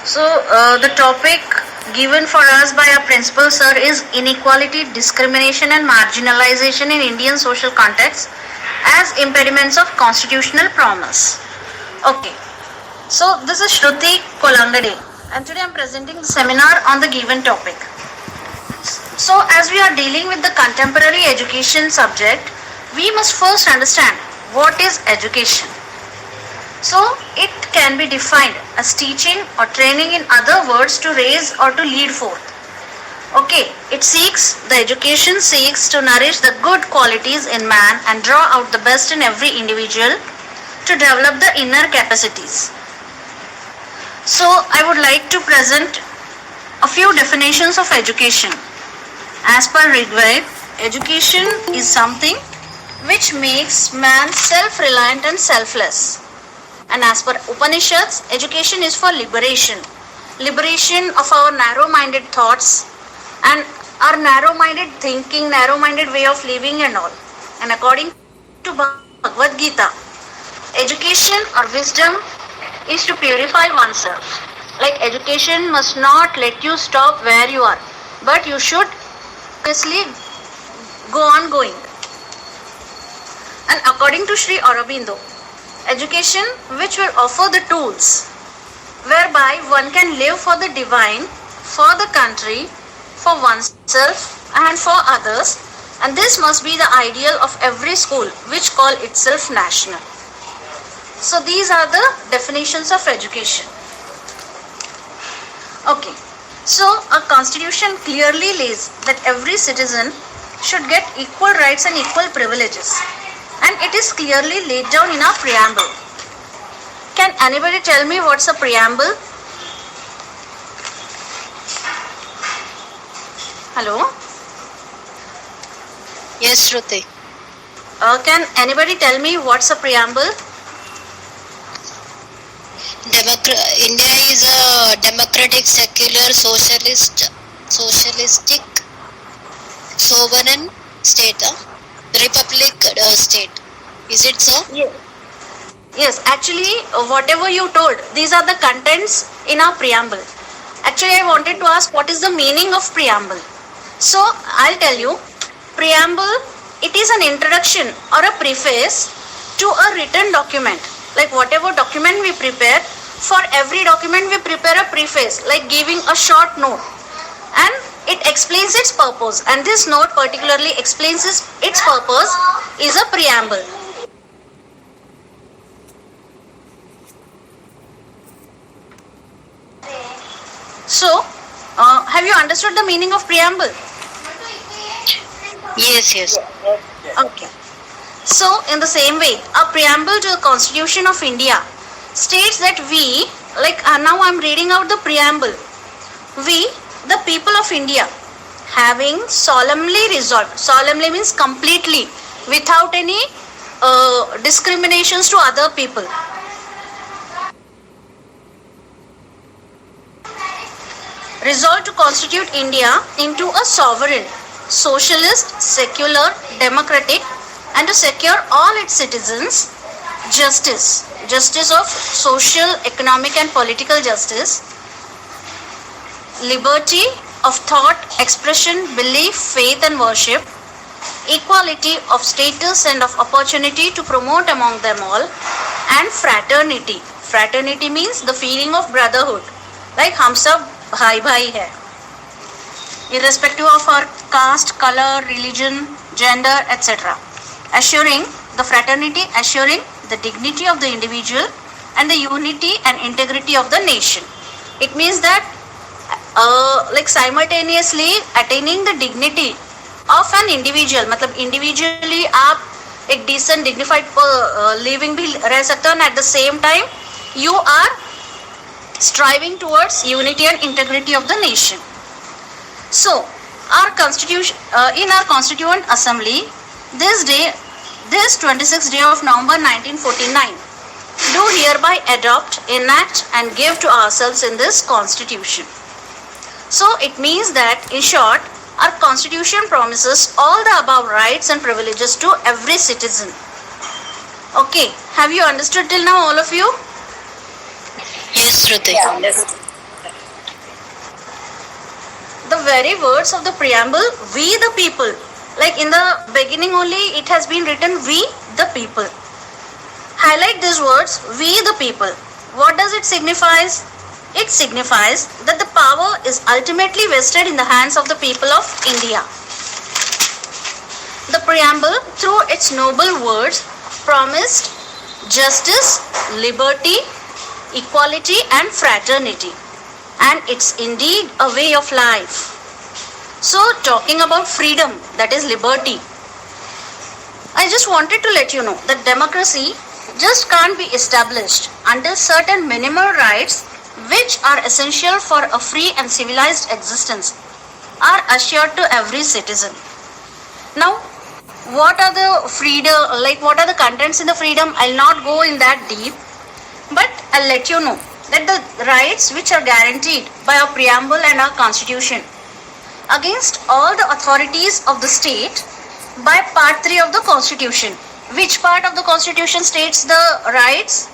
The topic given for us by our principal sir is inequality, discrimination and marginalization in Indian social context as impediments of constitutional promise. Okay, so this is Shruti Kolangade and today I am presenting the seminar on the given topic. So as we are dealing with the contemporary education subject, we must first understand what is education. So it can be defined as teaching or training, in other words, to raise or to lead forth. Okay, the education seeks to nourish the good qualities in man and draw out the best in every individual to develop the inner capacities. So I would like to present a few definitions of education. As per Rigved, education is something which makes man self-reliant and selfless. And as per Upanishads, education is for liberation. Liberation of our narrow-minded thoughts and our narrow-minded thinking, narrow-minded way of living and all. And according to Bhagavad Gita, education or wisdom is to purify oneself. Like education must not let you stop where you are, but you should obviously go on going. And according to Sri Aurobindo, education which will offer the tools whereby one can live for the divine, for the country, for oneself and for others, and this must be the ideal of every school which call itself national. So these are the definitions of education. Okay, so our constitution clearly lays that every citizen should get equal rights and equal privileges. And it is clearly laid down in our preamble. Can anybody tell me what's a preamble? Hello? Yes, Shruti. Can anybody tell me what's a preamble? India is a democratic, secular, socialistic, sovereign state. Republic state. Is it so? Yes, actually whatever you told, these are the contents in our preamble. Actually I wanted to ask what is the meaning of preamble. So I'll tell you, preamble, it is an introduction or a preface to a written document. Like whatever document we prepare, for every document we prepare a preface, like giving a short note. And it explains its purpose, and this note particularly explains its purpose is a preamble. So, have you understood the meaning of preamble? Yes. Okay. So, in the same way, a preamble to the Constitution of India states that we, now I am reading out the preamble. We, the people of India, having solemnly resolved, solemnly means completely, without any discriminations to other people, resolved to constitute India into a sovereign, socialist, secular, democratic, and to secure all its citizens justice of social, economic and political justice, liberty of thought, expression, belief, faith and worship, equality of status and of opportunity to promote among them all, and fraternity. Fraternity means the feeling of brotherhood, like hum sab bhai bhai hai, irrespective of our caste, color, religion, gender, etc. Assuring the dignity of the individual and the unity and integrity of the nation. It means that simultaneously attaining the dignity of an individual, मतलब individually आप एक decent dignified living भी रह सकते हो, and at the same time you are striving towards unity and integrity of the nation. So our constitution, in our Constituent Assembly, this 26th day of November 1949, do hereby adopt, enact and give to ourselves in this constitution. So it means that, in short, our constitution promises all the above rights and privileges to every citizen. Okay, have you understood till now, all of you? Yes, Shruti. the very words of the preamble, we the people. Like in the beginning only it has been written we the people. Highlight these words, we the people. What does it signifies? It signifies that the power is ultimately vested in the hands of the people of India. The preamble, through its noble words, promised justice, liberty, equality and fraternity. And it's indeed a way of life. So talking about freedom, that is liberty, I just wanted to let you know that democracy just can't be established until certain minimal rights which are essential for a free and civilized existence are assured to every citizen. Now, what are the freedom, like what are the contents in the freedom? I'll not go in that deep, but I'll let you know that the rights which are guaranteed by our preamble and our constitution against all the authorities of the state by part 3 of the constitution. Which part of the constitution states the rights?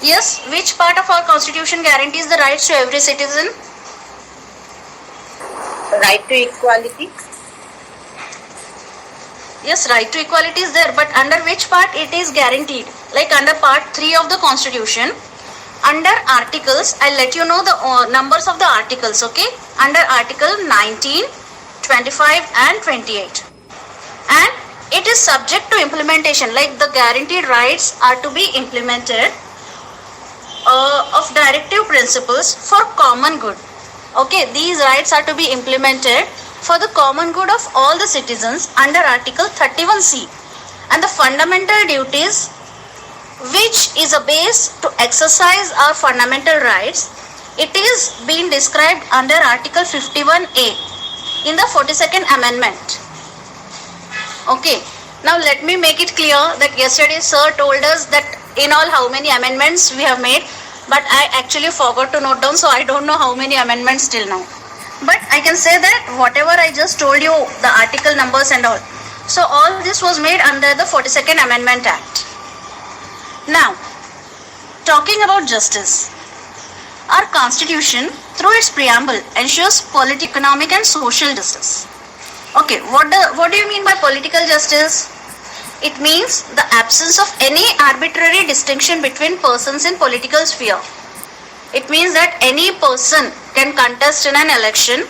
Yes, which part of our constitution guarantees the rights to every citizen? Right to equality. Yes, right to equality is there, but under which part it is guaranteed? Like under part 3 of the constitution, under articles, I'll let you know the numbers of the articles, okay? Under article 19, 25 and 28. And it is subject to implementation, like the guaranteed rights are to be implemented of directive principles for common good. Okay, these rights are to be implemented for the common good of all the citizens under article 31C. And the fundamental duties which is a base to exercise our fundamental rights, it is being described under article 51A in the 42nd amendment. Okay, now let me make it clear that yesterday sir told us that in all how many amendments we have made, but I actually forgot to note down, so I don't know how many amendments till now. But I can say that whatever I just told you, the article numbers and all, so all this was made under the 42nd Amendment Act. Now, talking about justice, our constitution through its preamble ensures political, economic and social justice. Okay, what do you mean by political justice? It means the absence of any arbitrary distinction between persons in political sphere. It means that any person can contest in an election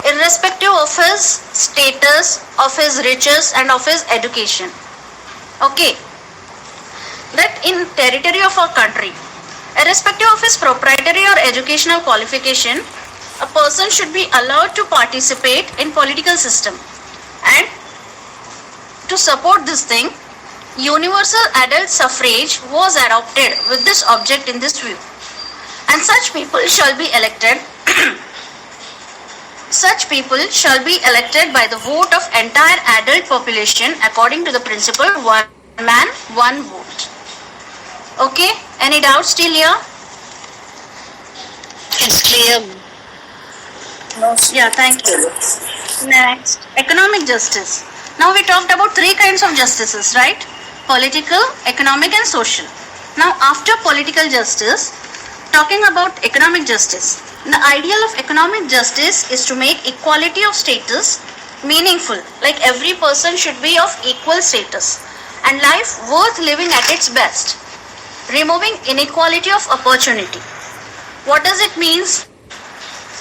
irrespective of his status, of his riches and of his education. Okay, that in territory of our country, irrespective of his proprietary or educational qualification, a person should be allowed to participate in political system. And to support this thing, universal adult suffrage was adopted with this object in this view. And such people shall be elected such people shall be elected by the vote of entire adult population according to the principle one man, one vote. Okay, any doubts still here? It's clear. No. Yeah, thank you. Next, economic justice. Now we talked about three kinds of justices, right? Political, economic and social. Now after political justice, talking about economic justice. The ideal of economic justice is to make equality of status meaningful. Like every person should be of equal status and life worth living at its best. Removing inequality of opportunity. What does it means?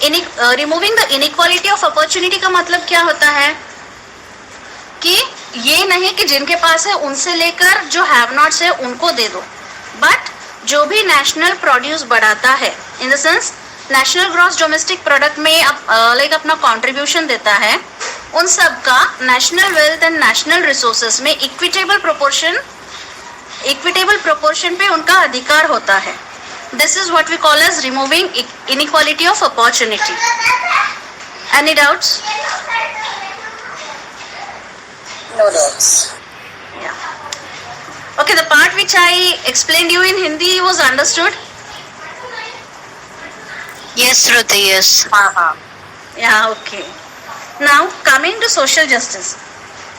Removing the inequality of opportunity का मतलब क्या होता है कि ये नहीं कि जिनके पास है उनसे लेकर जो हैव नॉट्स है उनको दे दो, बट जो भी नेशनल प्रोड्यूस बढ़ाता है, in the sense national gross domestic product में लाइक अपना कंट्रीब्यूशन देता है, उन सब का national wealth and national resources में इक्विटेबल प्रोपोर्शन पे उनका अधिकार होता है. This is what we call as removing inequality of opportunity. Any doubts? No doubts. Yeah. Okay, the part which I explained you in Hindi was understood? Yes, Shruti, yes. Yeah, okay. Now, coming to social justice.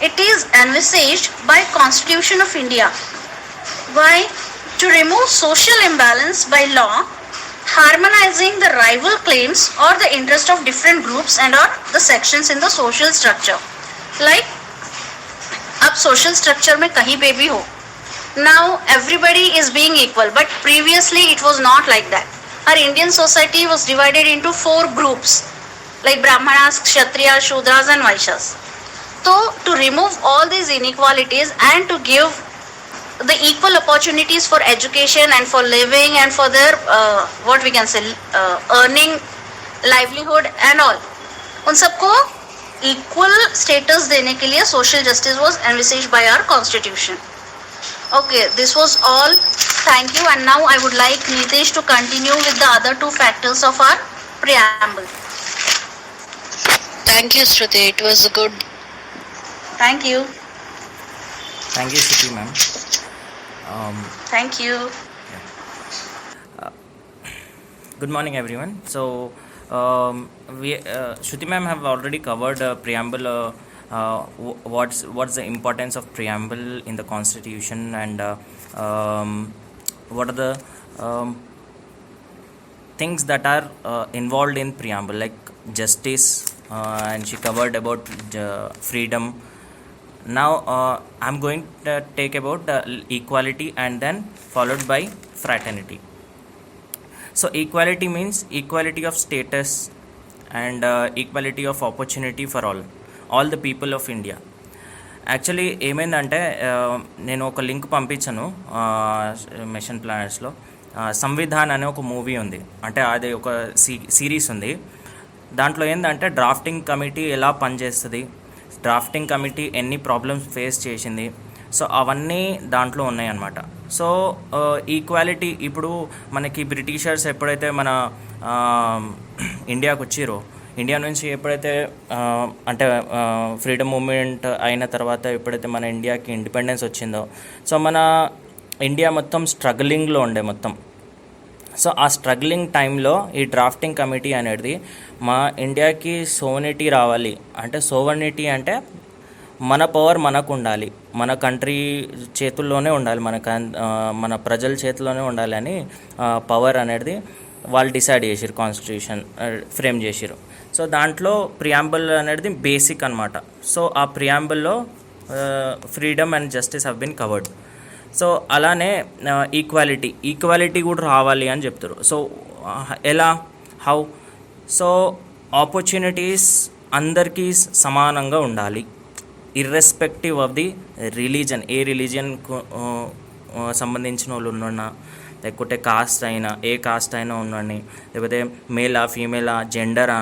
It is envisaged by Constitution of India. Why? To remove social imbalance by law, harmonizing the rival claims or the interest of different groups and or the sections in the social structure. Like अब social structure में कहीं पे भी हो, now everybody is being equal, but previously it was not like that. Our Indian society was divided into 4 groups like Brahmanas, Kshatriyas, Shudras and Vaishyas. So to remove all these inequalities and to give the equal opportunities for education and for living and for their what we can say earning livelihood and all, उन सबको equal status देने के लिए social justice was envisaged by our constitution. Okay, this was all. Thank you. And now I would like Nitesh to continue with the other 2 factors of our preamble. Thank you, Shruti. It was good. Thank you. Thank you, Shruti ma'am. Thank you. Good morning, everyone. So, Shruti ma'am have already covered preamble. What's the importance of preamble in the constitution, and what are the things that are involved in preamble, like justice, and she covered about freedom. Now I'm going to take about equality and then followed by fraternity. So equality means equality of status and equality of opportunity for all the people of India. Actually ఏమైందంటే నేను ఒక link పంపించాను machine ప్లానెట్స్లో. Samvidhan అనే ఒక movie ఉంది, అంటే అది ఒక సిరీస్ ఉంది. దాంట్లో ఏంటంటే డ్రాఫ్టింగ్ కమిటీ ఎలా పనిచేస్తుంది, డ్రాఫ్టింగ్ కమిటీ ఎన్ని ప్రాబ్లమ్స్ ఫేస్ చేసింది, సో అవన్నీ దాంట్లో ఉన్నాయన్నమాట. సో ఈక్వాలిటీ ఇప్పుడు మనకి బ్రిటిషర్స్ ఎప్పుడైతే మన ఇండియాకి వచ్చిరో, ఇండియా నుంచి ఎప్పుడైతే అంటే ఫ్రీడమ్ మూమెంట్ అయిన తర్వాత ఎప్పుడైతే మన ఇండియాకి ఇండిపెండెన్స్ వచ్చిందో, సో మన ఇండియా మొత్తం స్ట్రగ్లింగ్లో ఉండే మొత్తం. సో ఆ స్ట్రగ్లింగ్ టైంలో ఈ డ్రాఫ్టింగ్ కమిటీ అనేది మా ఇండియాకి సోవర్నిటీ రావాలి, అంటే సోవర్నిటీ అంటే మన పవర్ మనకు ఉండాలి, మన కంట్రీ చేతుల్లోనే ఉండాలి, మన ప్రజల చేతిలోనే ఉండాలి అని పవర్ అనేది వాళ్ళు డిసైడ్ చేసిరు, కాన్స్టిట్యూషన్ ఫ్రేమ్ చేసిరు. సో దాంట్లో ప్రియాంబుల్ అనేది బేసిక్ అనమాట. సో ఆ ప్రియాంబుల్లో freedom and justice have been covered. So అలానే ఈక్వాలిటీ కూడా రావాలి అని చెప్తారు. సో ఎలా, హౌ? సో ఆపర్చునిటీస్ అందరికీ సమానంగా ఉండాలి, ఇర్రెస్పెక్టివ్ ఆఫ్ ది రిలీజన్. ఏ రిలీజియన్కు సంబంధించిన వాళ్ళు ఉన్నా, లేకపోతే కాస్ట్ అయినా, ఏ కాస్ట్ అయినా ఉండండి, లేకపోతే మేలా ఫీమేలా జెండరా,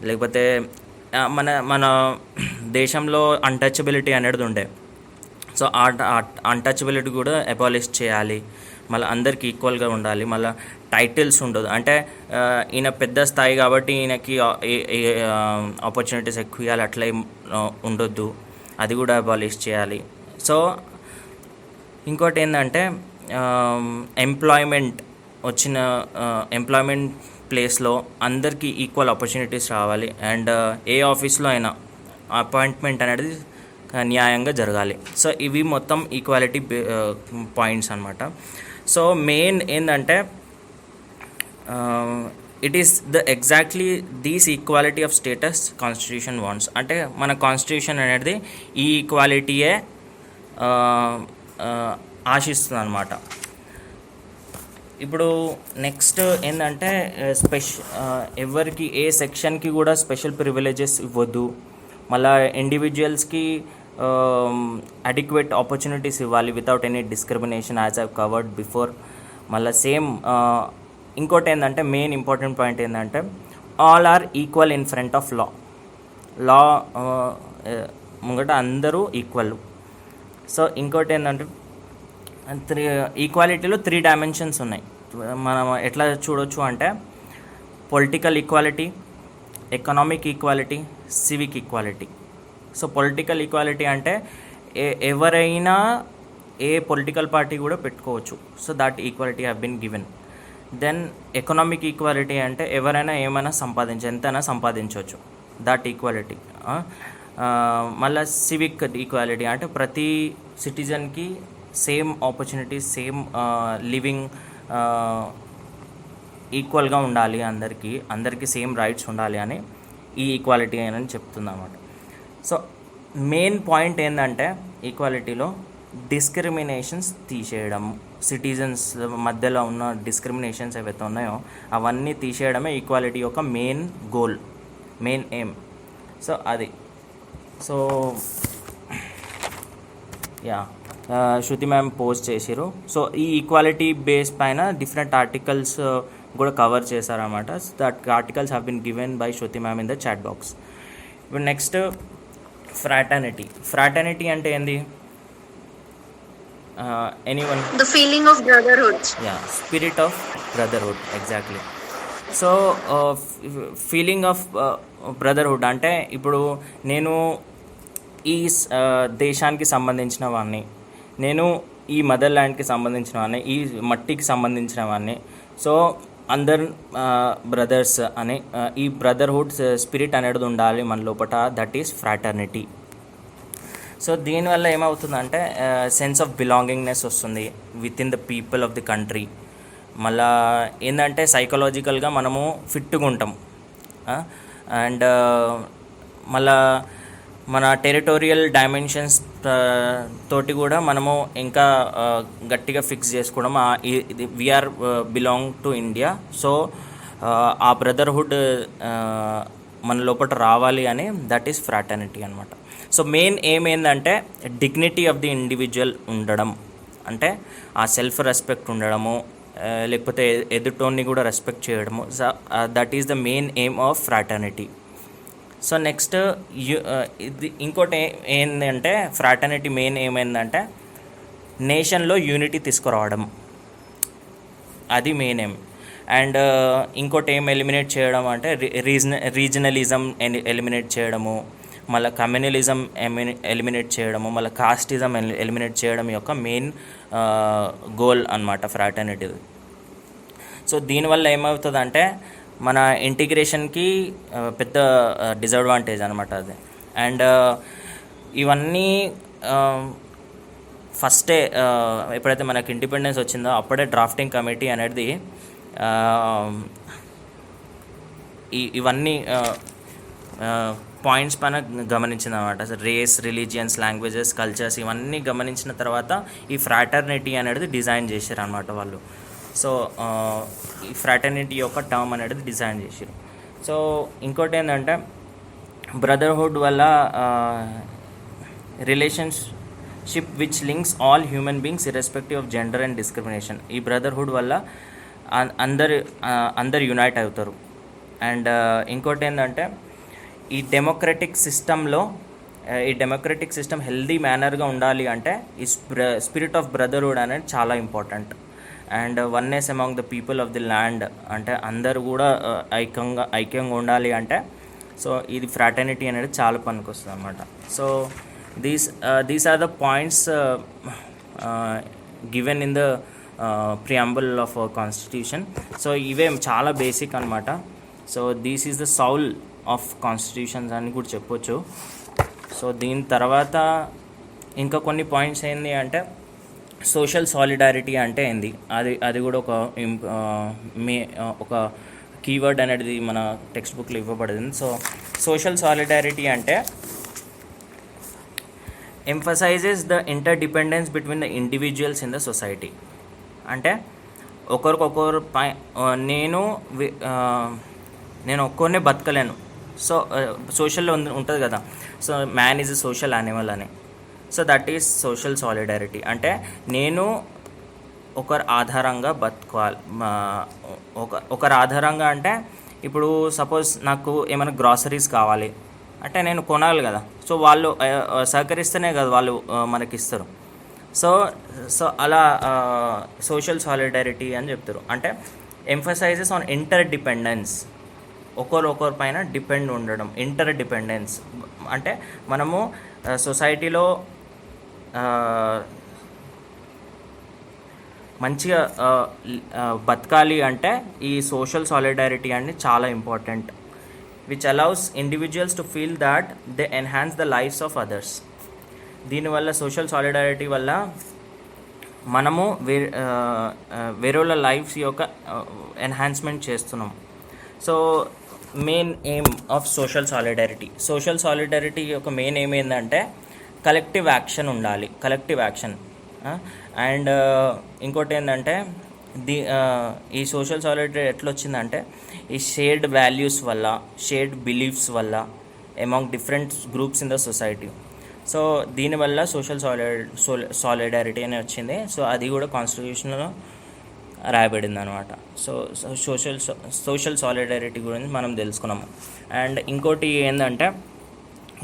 లేకపోతే మన దేశంలో అన్టచబిలిటీ అనేది ఉండే. సో ఆ అన్టచబిలిటీ కూడా అబాలిష్ చేయాలి, మళ్ళీ అందరికీ ఈక్వల్గా ఉండాలి. మళ్ళీ టైటిల్స్ ఉండదు, అంటే ఈయన పెద్ద స్థాయి కాబట్టి ఈయనకి ఆపర్చునిటీస్ ఎక్కువ ఇవ్వాలి అట్లా ఉండొద్దు, అది కూడా అబాలిష్ చేయాలి. సో ఇంకోటి ఏంటంటే ఎంప్లాయ్మెంట్ ప్లేస్లో అందరికీ ఈక్వల్ ఆపర్చునిటీస్ రావాలి, అండ్ ఏ ఆఫీస్లో అయినా అపాయింట్మెంట్ అనేది న్యాయంగా జరగాలి. సో ఇవి మొత్తం ఈక్వాలిటీ పాయింట్స్ అనమాట. సో మెయిన్ ఏంటంటే it is the exactly these equality of status constitution wants. అంటే మన కాన్స్టిట్యూషన్ అనేది ఈ ఈక్వాలిటీయే ఆశిస్తుంది అనమాట. ఇప్పుడు నెక్స్ట్ ఏంటంటే ఎవరికి ఏ సెక్షన్కి కూడా స్పెషల్ ప్రివిలేజెస్ ఇవ్వద్దు, మళ్ళీ ఇండివిజువల్స్కి అడిక్వేట్ ఆపర్చునిటీస్ ఇవ్వాలి without any discrimination as I covered before. మళ్ళీ సేమ్ ఇంకోటి ఏంటంటే మెయిన్ ఇంపార్టెంట్ పాయింట్ ఏంటంటే all are equal in front of law ముంగట అందరూ ఈక్వల్. సో ఇంకోటి ఏంటంటే ఈక్వాలిటీలో 3 డైమెన్షన్స్ ఉన్నాయి. మనం ఎట్లా చూడొచ్చు అంటే political equality, economic equality, civic equality. So political equality అంటే ఎవరైనా ఏ పొలిటికల్ పార్టీ కూడా పెట్టుకోవచ్చు. So that equality have been given. Then economic equality అంటే ఎవరైనా ఏమైనా ఎంతైనా సంపాదించవచ్చు, దాట్ ఈక్వాలిటీ. మళ్ళీ సివిక్ ఈక్వాలిటీ అంటే ప్రతి సిటిజన్కి సేమ్ ఆపర్చునిటీస్, సేమ్ లివింగ్ ఈక్వల్గా ఉండాలి, అందరికీ సేమ్ రైట్స్ ఉండాలి అని ఈ ఈక్వాలిటీ అని చెప్తుంది అన్నమాట. సో మెయిన్ పాయింట్ ఏంటంటే ఈక్వాలిటీలో డిస్క్రిమినేషన్స్ తీసేయడం, సిటిజన్స్ మధ్యలో ఉన్న డిస్క్రిమినేషన్స్ ఏవైతే ఉన్నాయో అవన్నీ తీసేయడమే ఈక్వాలిటీ యొక్క main goal, main aim. So అది so ya Shruti ma'am post చేసిరు. సో ఈ ఈక్వాలిటీ బేస్ పైన డిఫరెంట్ ఆర్టికల్స్ కూడా కవర్ చేశారన్నమాట. That articles have been given by Shruti ma'am in the chat box. ఇప్పుడు నెక్స్ట్ ఫ్రాటర్నిటీ అంటే ఏంది? Anyone? The feeling of brotherhood. Ya, spirit of brotherhood, exactly. So feeling of brotherhood అంటే ఇప్పుడు నేను ఈ దేశానికి సంబంధించిన వాడిని, నేను ఈ మదర్ ల్యాండ్కి సంబంధించిన వాడిని, ఈ మట్టికి సంబంధించిన వాడిని. సో అందరు బ్రదర్స్ అని ఈ బ్రదర్హుడ్ స్పిరిట్ అనేది ఉండాలి మన లోపల. That is fraternity. సో దీనివల్ల ఏమవుతుందంటే సెన్స్ ఆఫ్ బిలాంగింగ్నెస్ వస్తుంది with in the people of the country. మళ్ళా ఏంటంటే సైకలాజికల్గా మనము ఫిట్గా ఉంటాం. అండ్ మళ్ళా మన టెరిటోరియల్ డైమెన్షన్స్ తోటి కూడా మనము ఇంకా గట్టిగా ఫిక్స్ చేసుకోవడం, we are belong to India. So ఆ బ్రదర్హుడ్ మన లోపల రావాలి అని దట్ ఈస్ ఫ్రాటర్నిటీ అనమాట. సో మెయిన్ ఎయిమ్ ఏంటంటే డిగ్నిటీ ఆఫ్ ది ఇండివిజువల్ ఉండడం, అంటే ఆ సెల్ఫ్ రెస్పెక్ట్ ఉండడము, లేకపోతే ఎదుటోన్ని కూడా రెస్పెక్ట్ చేయడము. That is the main aim of fraternity. So next ఇది ఇంకోటి ఏంటంటే ఫ్రాటర్నిటీ మెయిన్ ఏమైందంటే నేషన్లో యూనిటీ తీసుకురావడం, అది మెయిన్ ఎయిమ్. అండ్ ఇంకోటి ఏం ఎలిమినేట్ చేయడం అంటే రీజనలిజం ఎలిమినేట్ చేయడము, మళ్ళీ కమ్యూనలిజం ఎలిమినేట్ చేయడము, మళ్ళీ కాస్టిజం ఎలిమినేట్ చేయడం యొక్క మెయిన్ గోల్ అన్నమాట ఫ్రాటర్నిటీ. సో దీనివల్ల ఏమవుతుందంటే మన ఇంటిగ్రేషన్కి పెద్ద డిసడ్వాంటేజ్ అనమాట అది. అండ్ ఇవన్నీ ఫస్టే ఎప్పుడైతే మనకి ఇండిపెండెన్స్ వచ్చిందో అప్పుడే డ్రాఫ్టింగ్ కమిటీ అనేది ఇవన్నీ పాయింట్స్ పైన గమనించింది అనమాట. రేస్, రిలీజియన్స్, లాంగ్వేజెస్, కల్చర్స్ ఇవన్నీ గమనించిన తర్వాత ఈ ఫ్రాటర్నిటీ అనేది డిజైన్ చేశారు అనమాట వాళ్ళు. సో ఈ ఫ్రాటర్నిటీ యొక్క టర్మ్ అనేది డిజైన్ చేశారు. సో ఇంకోటి ఏంటంటే బ్రదర్హుడ్ వల్ల relationship which links all human beings irrespective of gender and discrimination. ఈ బ్రదర్హుడ్ వల్ల అందరు యునైట్ అవుతారు. అండ్ ఇంకోటి ఏంటంటే ఈ డెమోక్రటిక్ సిస్టమ్ హెల్దీ మేనర్గా ఉండాలి అంటే ఈ స్పిరిట్ ఆఫ్ బ్రదర్హుడ్ అనేది చాలా important. And oneness among the people of the land, అంటే అందరు కూడా ఐక్యంగా ఉండాలి అంటే సో ఇది ఫ్రాటర్నిటీ అనేది చాలా పనికొస్తుంది అన్నమాట. So these are the points given in the preamble of constitution. So ఇవే చాలా బేసిక్ అనమాట. So this is the soul of constitutions అని కూడా చెప్పొచ్చు. సో దీని తర్వాత ఇంకా కొన్ని పాయింట్స్ ఏంటి అంటే సోషల్ సాలిడారిటీ అంటే ఏంది, అది కూడా ఒక కీవర్డ్ అనేది మన టెక్స్ట్ బుక్లో ఇవ్వబడింది. సో సోషల్ సాలిడారిటీ అంటే emphasises the interdependence between the individuals in the society. అంటే ఒకరికొకరు నేను ఒక్కరినే బతకలేను. సో సోషల్లో ఉంటుంది కదా, so man is a social animal అని. So that is social solidarity. అంటే నేను ఒకరి ఆధారంగా బతుకోవాలి. ఒకరి ఆధారంగా అంటే ఇప్పుడు సపోజ్ నాకు ఏమైనా గ్రాసరీస్ కావాలి అంటే నేను కొనాలి కదా. సో వాళ్ళు సహకరిస్తేనే కదా వాళ్ళు మనకిస్తారు. సో అలా సోషల్ సాలిడారిటీ అని చెప్తారు. అంటే ఎంఫసైజెస్ ఆన్ ఇంటర్ డిపెండెన్స్, ఒకరి పైన డిపెండ్ ఉండడం. ఇంటర్ డిపెండెన్స్ అంటే మనము సొసైటీలో మంచిగా బతకాలి అంటే ఈ సోషల్ సాలిడారిటీ అనేది చాలా important. Which allows individuals to feel that they enhance the lifes of others. దీనివల్ల సోషల్ సాలిడారిటీ వల్ల మనము వేరే వాళ్ళ లైఫ్స్ యొక్క ఎన్హాన్స్మెంట్ చేస్తున్నాం. So main aim of social solidarity యొక్క మెయిన్ ఎయిమ్ ఏంటంటే కలెక్టివ్ యాక్షన్ ఉండాలి, కలెక్టివ్ యాక్షన్. అండ్ ఇంకోటి ఏంటంటే ఈ సోషల్ సాలిడారిటీ ఎట్లా వచ్చిందంటే ఈ షేర్డ్ వాల్యూస్ వల్ల, షేర్డ్ బిలీఫ్స్ వల్ల among different groups in the society. So దీనివల్ల సోషల్ సాలిడారిటీ అని వచ్చింది. సో అది కూడా కాన్స్టిట్యూషన్లో రాయబడింది అనమాట. సో సోషల్ సాలిడారిటీ గురించి మనం తెలుసుకున్నాము. అండ్ ఇంకోటి ఏంటంటే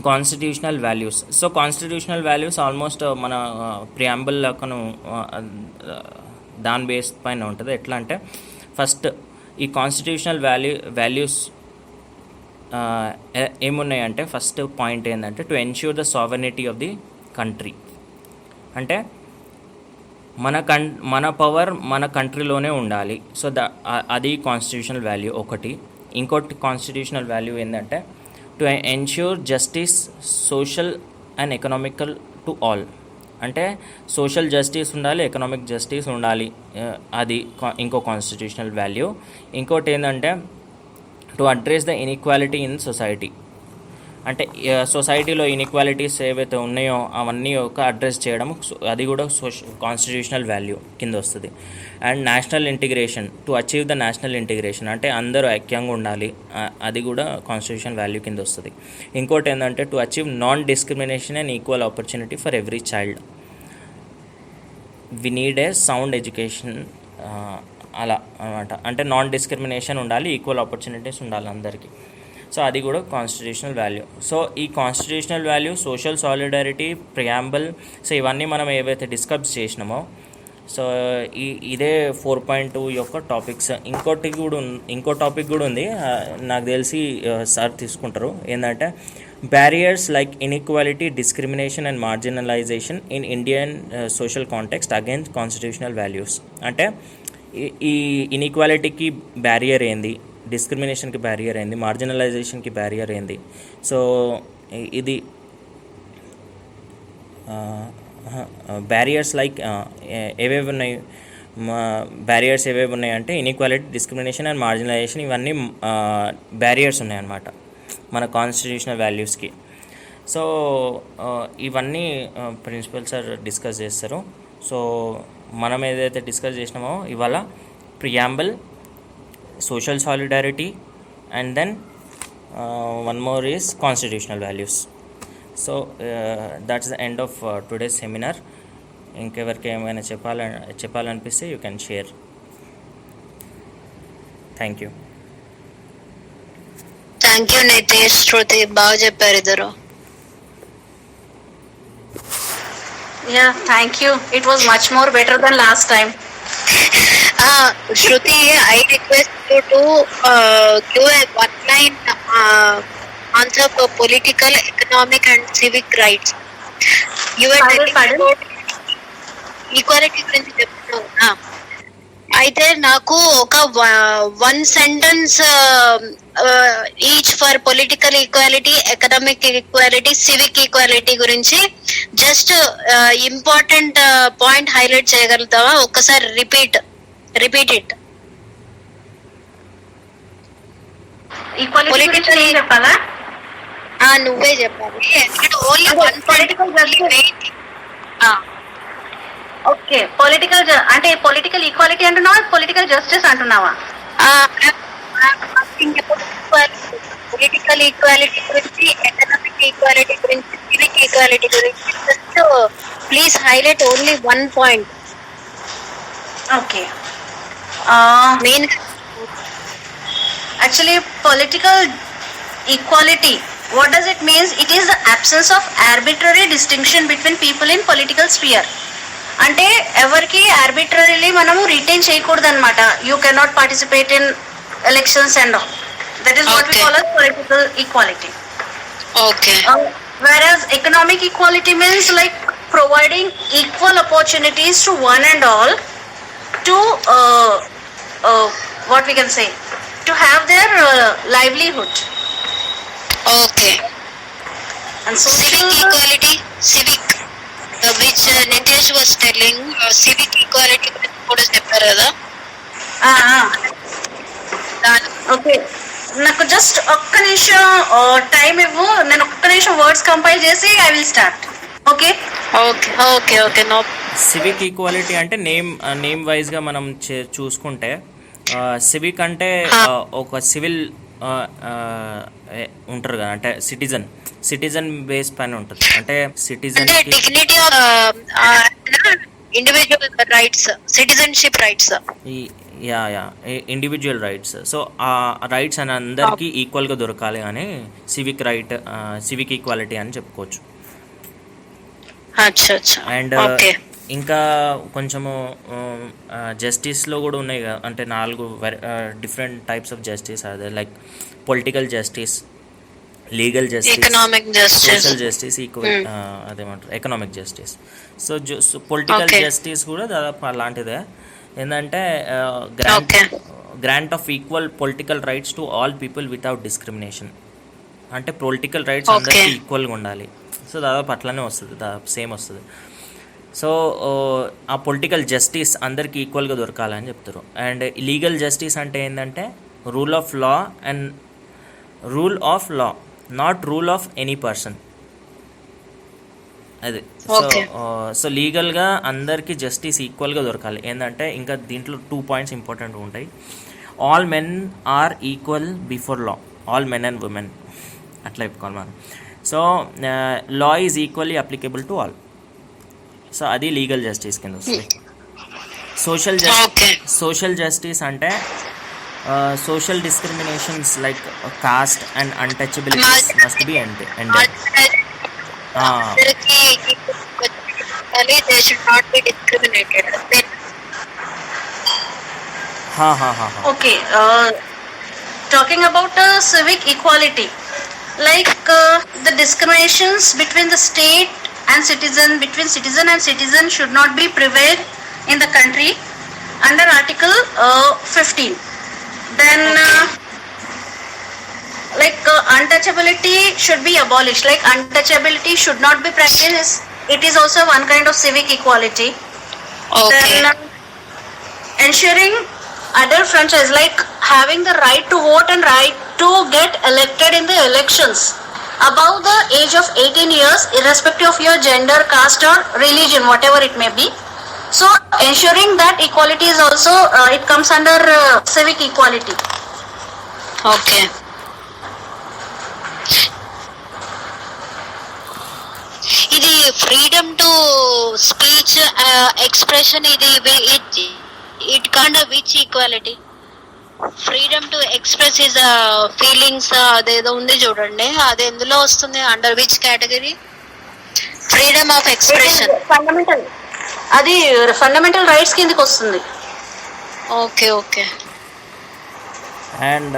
constitutional values. So constitutional values almost మన ప్రియాంబుల్ లెక్కను దాని బేస్ పైన ఉంటుంది. ఎట్లా అంటే ఫస్ట్ ఈ కాన్స్టిట్యూషనల్ వాల్యూస్ ఏమున్నాయంటే ఫస్ట్ పాయింట్ ఏంటంటే to ensure the sovereignty of the country. అంటే మన పవర్ మన కంట్రీలోనే ఉండాలి. సో అది కాన్స్టిట్యూషనల్ వాల్యూ ఒకటి. ఇంకోటి కాన్స్టిట్యూషనల్ వాల్యూ ఏంటంటే to ensure justice social and economical to all. అంటే సోషల్ జస్టిస్ ఉండాలి, ఎకనామిక్ జస్టిస్ ఉండాలి, అది ఇంకో కాన్స్టిట్యూషనల్ వాల్యూ. ఇంకోటి ఏంటంటే to address the inequality in society. అంటే సొసైటీలో ఇన్ఈక్వాలిటీస్ ఏవైతే ఉన్నాయో అవన్నీ ఒక అడ్రస్ చేయడం, అది కూడా కాన్స్టిట్యూషనల్ వాల్యూ కింద వస్తుంది. And national integration, to achieve the national integration, అంటే అందరూ ఐక్యంగా ఉండాలి, అది కూడా కాన్స్టిట్యూషన్ వాల్యూ కింద వస్తుంది. ఇంకోటి ఏంటంటే to achieve non discrimination and equal opportunity for every child. We need a sound education, అలా అనమాట. అంటే నాన్ డిస్క్రిమినేషన్ ఉండాలి, ఈక్వల్ ఆపర్చునిటీస్ ఉండాలి అందరికీ. సో అది కూడా కాన్స్టిట్యూషనల్ వాల్యూ. సో ఈ constitutional value, social solidarity, preamble, so ఇవన్నీ మనం ఏవైతే డిస్కస్ చేసినామో, సో ఇదే 4.2 యొక్క టాపిక్స్. ఇంకో టాపిక్ కూడా ఉంది, నాకు తెలిసి సార్ తీసుకుంటారు. ఏంటంటే barriers like inequality, discrimination and marginalisation in Indian social context against constitutional values. అంటే ఈ ఇన్ఈక్వాలిటీకి బ్యారియర్ ఏంది, డిస్క్రిమినేషన్కి బ్యారియర్ ఏంది, మార్జినలైజేషన్కి బ్యారియర్ ఏంది. సో ఇది బ్యారియర్స్ లైక్ ఏవేవి ఉన్నాయి, బ్యారియర్స్ ఏవేవి ఉన్నాయంటే ఇన్ఈక్వాలిటీ, డిస్క్రిమినేషన్ అండ్ మార్జినలైజేషన్, ఇవన్నీ బ్యారియర్స్ ఉన్నాయన్నమాట మన కాన్స్టిట్యూషనల్ వాల్యూస్కి. సో ఇవన్నీ ప్రిన్సిపల్ సార్ డిస్కస్ చేస్తారు. సో మనం ఏదైతే డిస్కస్ చేసినామో ఇవాళ preamble, social solidarity, and then one more is constitutional values. So that's the end of today's seminar. ఇంకెవరికి ఏమైనా చెప్పాలనిపిస్తే you can share. Thank you. Thank you Nitesh, Shruti, బాగా చెప్పారు ఇద్దరు. Yeah, thank you. It was much more better than last time. Shruti, I request you to give a one-line answer for political, economic and civic rights. You were telling about equality గురించి చెప్తున్నావు. అయితే నాకు ఒక one sentence each for political equality, economic equality, civic equality గురించి just important point highlight చేయగలుగుతావా? ఒక్కసారి repeat it. Political చెప్పాలా? నువ్వే చెప్పాలి. Only one point. ఓకే, అంటే పొలిటికల్ ఈక్వాలిటీ అంటున్నావా, పొలిటికల్ జస్టిస్ అంటున్నావా? పొలిటికల్ ఈక్వాలిటీ గురించి, ఎకనామిక్ ఈక్వాలిటీ గురించి, సివిక్ ఈక్వాలిటీ గురించి just please highlight only one point. Okay, main actually political equality, what does it means? It is the absence of arbitrary distinction between people in political sphere. అంటే ఎవరికి ఆర్బిట్రరీలీ మనము retain చేయకూడదు అనమాట. You cannot participate in elections and all. That is what we call as political equality. Okay. Whereas economic equality means like providing equal opportunities to one and all to what we can say, to have their livelihood. Okay. And civic equality, civic. Which Nitesh was telling civic equality గురించి కూడా చెప్పారు కదా. Okay, నాకు just ఒక్క నిమిషం time ఇవ్వు, నేను ఒక్క నిమిషం వర్డ్స్ కంపైల్ చేసి I will start. Okay okay okay okay no. Civic equality అంటే నేమ్ వైజ్గా మనం చూసుకుంటే సివిక్ అంటే ఒక సివిల్ ఉంటారు కదా, అంటే సిటిజన్ బేస్ పైన ఉంటుంది. అంటే citizen dignity individual rights, citizenship rights. Yeah individual rights. So ఆ రైట్స్ అని అందరికీ ఈక్వల్గా దొరకాలి అని సివిక్ ఈక్వాలిటీ అని చెప్పుకోవచ్చు. అండ్ ఇంకా కొంచెము జస్టిస్లో కూడా ఉన్నాయి కదా, అంటే 4 డిఫరెంట్ టైప్స్ ఆఫ్ జస్టిస్. అదే like political justice, legal justice, economic justice, social justice, అదేమంటారు economic justice. So political justice కూడా దాదాపు అలాంటిదే. ఏంటంటే grant of equal political rights to all people without discrimination. అంటే పొలిటికల్ రైట్స్ అందరికీ ఈక్వల్గా ఉండాలి. సో దాదాపు అట్లనే వస్తుంది, దాదాపు సేమ్ వస్తుంది. సో ఆ పొలిటికల్ జస్టిస్ అందరికీ ఈక్వల్గా దొరకాలని చెప్తారు. అండ్ లీగల్ జస్టిస్ అంటే ఏంటంటే rule of law, not rule of any person. అది సో లీగల్గా అందరికీ జస్టిస్ ఈక్వల్గా దొరకాలి. ఏంటంటే ఇంకా దీంట్లో 2 పాయింట్స్ ఇంపార్టెంట్ ఉంటాయి. All men are equal before law, all men and women అట్లా చెప్పుకోవాలి మనం. So law is equally applicable to all. So అది లీగల్ జస్టిస్ కింద వస్తుంది. సోషల్ జస్టిస్ అంటే social discriminations like caste and untouchabilities must be ended. Okay, talking about civic equality, like the discriminations between the state and between citizen and citizen should not be prevail in the country under Article 15. Then untouchability should be abolished. Like untouchability should not be practiced. It is also one kind of civic equality. Then ensuring adult franchise, like having the right to vote and right to get elected in the elections above the age of 18 years, irrespective of your gender, caste or religion, whatever it may be. So ensuring that equality is also it comes under civic equality. Okay. ఇది freedom to speech expression, it kind of which equality? Freedom to express is feelings అదేదో ఉంది చూడండి, అది ఎందులో వస్తుంది? Under which category? Freedom of expression fundamental, అది fundamental rights కిందకి వస్తుంది. Okay okay. And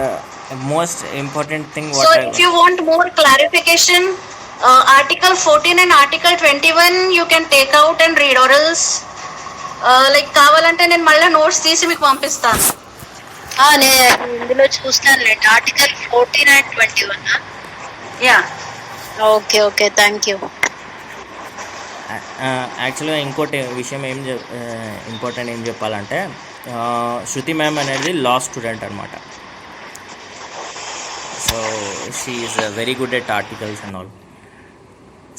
most important thing, so if you want more clarification, Article 14 and Article 21 you can take out and read, or else like కావాలంటే నేను మళ్ళీ notes తీసి మీకు పంపిస్తాను. నేను ఇందులో చూస్తానులేండి. Article 14 and 21. Yeah okay okay, thank you. యాక్చువల్గా ఇంకోటి విషయం ఇంపార్టెంట్ ఏం చెప్పాలంటే, శృతి మ్యామ్ అనేది లా స్టూడెంట్ అనమాట. So she is very good at articles and all.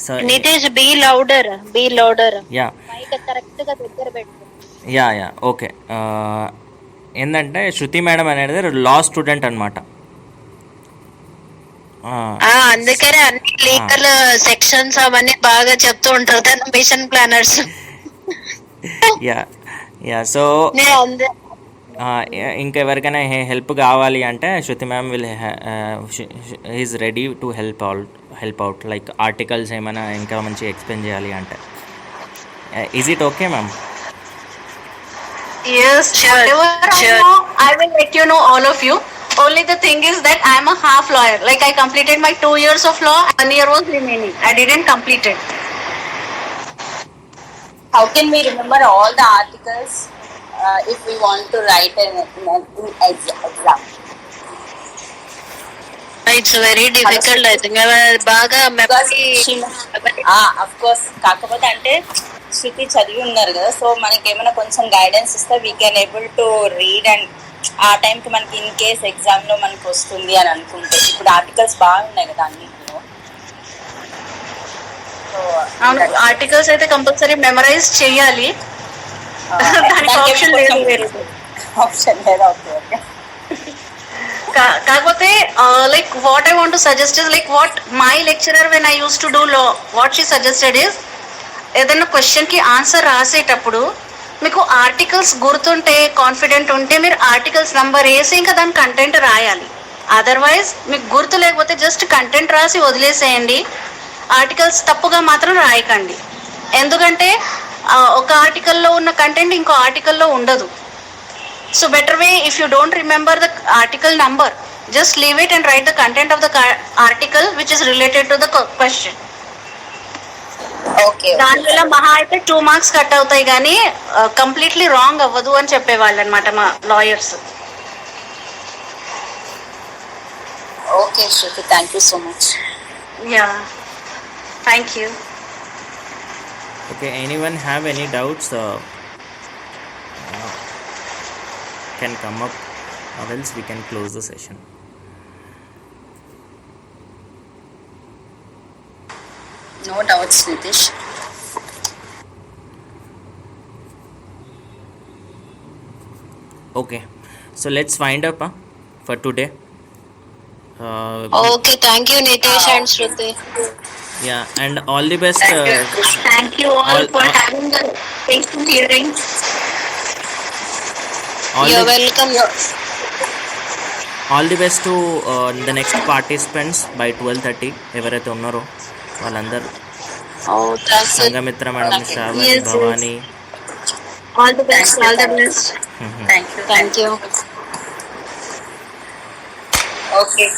So Nitesh be louder yeah mic correct గా దగ్గర పెట్టు. Yeah okay. ఏంటంటే శృతి మేడం అనేది లా స్టూడెంట్ అనమాట. అందుకనే అన్ని లీగల్ సెక్షన్స్ అవన్నీ బాగా చెప్తూ ఉంటారు తన మిషన్ ప్లానర్స్. యా సో ఇంకెవరికైనా హెల్ప్ కావాలి అంటే Shruti ma'am is ready to help out like articles ఏమైనా ఇంకా మంచి ఎక్స్ప్లెయిన్ చేయాలి అంటే. Is it okay ma'am? Yes, whatever I know, I will let you know, all of you. Only the thing is that I am a half lawyer. Like I completed my 2 years of law, 1 year was remaining. I didn't complete it. How can we remember all the articles if we want to write in exam? It's very difficult, I think. బాగా memory of course. కాకపోతే అంటే శృతి చదివి ఉన్నారు కదా, so మనకి ఏమైనా కొంచెం guidance ఇస్తే we can able to read. And ఆ టైంకి మనకి ఇన్ కేస్ ఎగ్జామ్ లో మనకి వస్తుంది అని అనుకుంటే, ఇప్పుడు ఆర్టికల్స్ బాగున్నాయి కదా అన్నింటిలో. సో అవును, ఆర్టికల్స్ అయితే కంపల్సరీ మెమరైజ్ చేయాలి. దానికి ఆప్షన్ లేదు వేరే. ఆప్షన్ లేదా? Okay okay. కాకపోతే like what I want to suggest is like what my lecturer when I use to do law, what she suggested is ఏదైనా క్వశ్చన్ కి ఆన్సర్ రాసేటప్పుడు మీకు ఆర్టికల్స్ గుర్తుంటే, కాన్ఫిడెంట్ ఉంటే మీరు ఆర్టికల్స్ నంబర్ వేసి ఇంకా దాని కంటెంట్ రాయాలి. అదర్వైజ్ మీకు గుర్తు లేకపోతే జస్ట్ కంటెంట్ రాసి వదిలేసేయండి. ఆర్టికల్స్ తప్పుగా మాత్రం రాయకండి. ఎందుకంటే ఒక ఆర్టికల్లో ఉన్న కంటెంట్ ఇంకో ఆర్టికల్లో ఉండదు. So better way, if you don't remember the article number, just leave it and write the content of the article which is related to the question. Okay. దానివల్ల మహా అయితే 2 మార్క్స్ కట్ అవుతాయి కానీ కంప్లీట్లీ రాంగ్ అవ్వదు అని చెప్పేవాళ్ళు అనమాట మా lawyers. Okay Shruti, thank you so much. Yeah, thank you. Okay, anyone have any doubts? Can come up, or else we can close the session. No doubts, Nitish. Okay, so let's wind up for today. Okay, thank you Nitesh and Shruti. Yeah, and all the best. Thank you all for having the patient hearing. You're welcome. All the best to the next participants by 12:30 ఎవరైతే ఉన్నారో వాళ్ళందరూ. Oh, thanks. Sanghamitra madam, Shravan, Yes, yes. Bhavani. All the best, all the best. Thank you. Thank you. Okay.